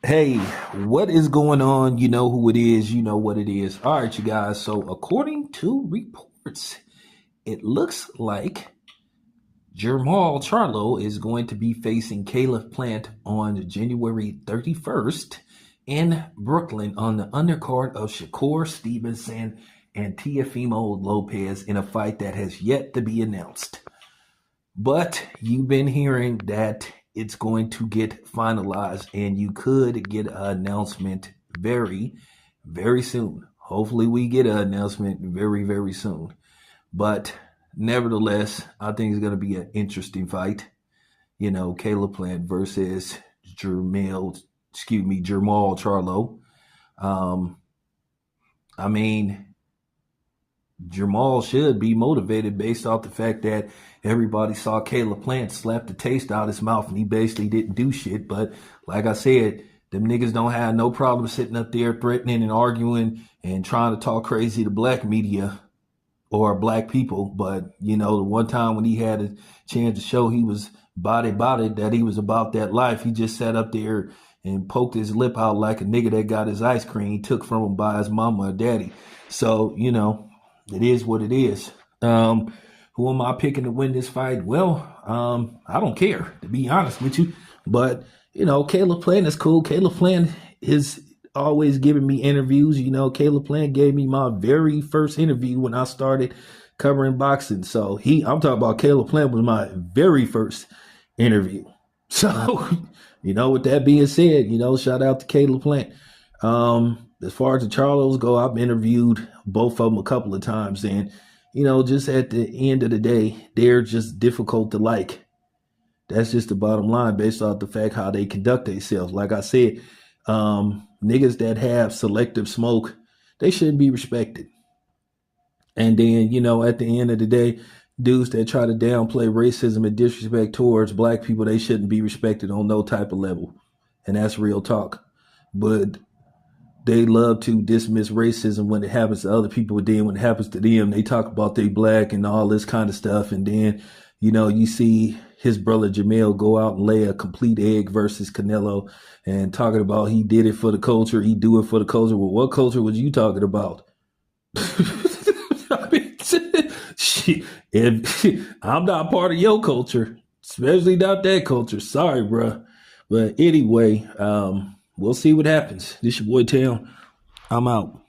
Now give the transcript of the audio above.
Hey, what is going on? You know who it is. You know what it is. All right, you guys. So, according to reports, it looks like Charlo is going to be facing Caleb Plant on January 31st in Brooklyn on the undercard of Shakur Stevenson and Teofimo Lopez in a fight that has yet to be announced. But you've been hearing that it's going to get finalized and you could get an announcement very, very soon. Hopefully, we get an announcement very, very soon. But nevertheless, I think it's going to be an interesting fight. You know, Caleb Plant versus Jamal Charlo. Um, I mean, Jamal should be motivated based off the fact that everybody saw Caleb Plant slap the taste out his mouth and he basically didn't do shit. But like I said, them niggas don't have no problem sitting up there threatening and arguing and trying to talk crazy to black media or black people. But, you know, the one time when he had a chance to show he was about it, that he was about that life, he just sat up there and poked his lip out like a nigga that got his ice cream he took from him by his mama or daddy. So, you know, it is what it is. Who am I picking to win this fight? Well, I don't care, to be honest with you. But, you know, Caleb Plant is cool. Caleb Plant is always giving me interviews. You know, Caleb Plant gave me my very first interview when I started covering boxing. So I'm talking about Caleb Plant was my very first interview. So, you know, with that being said, you know, shout out to Caleb Plant. As far as the Charlos go, I've interviewed both of them a couple of times, and you know, just at the end of the day, they're just difficult to like. That's just the bottom line, based off the fact how they conduct themselves. Like I said, niggas that have selective smoke, they shouldn't be respected. And then, you know, at the end of the day, dudes that try to downplay racism and disrespect towards black people, they shouldn't be respected on no type of level. And that's real talk. But they love to dismiss racism when it happens to other people. Then when it happens to them, they talk about they black and all this kind of stuff. And then, you know, you see his brother Jamel go out and lay a complete egg versus Canelo and talking about he did it for the culture. He do it for the culture. Well, what culture was you talking about? I mean, shit, I'm not part of your culture, especially not that culture. Sorry, bro. But anyway, we'll see what happens. This your boy Tam. I'm out.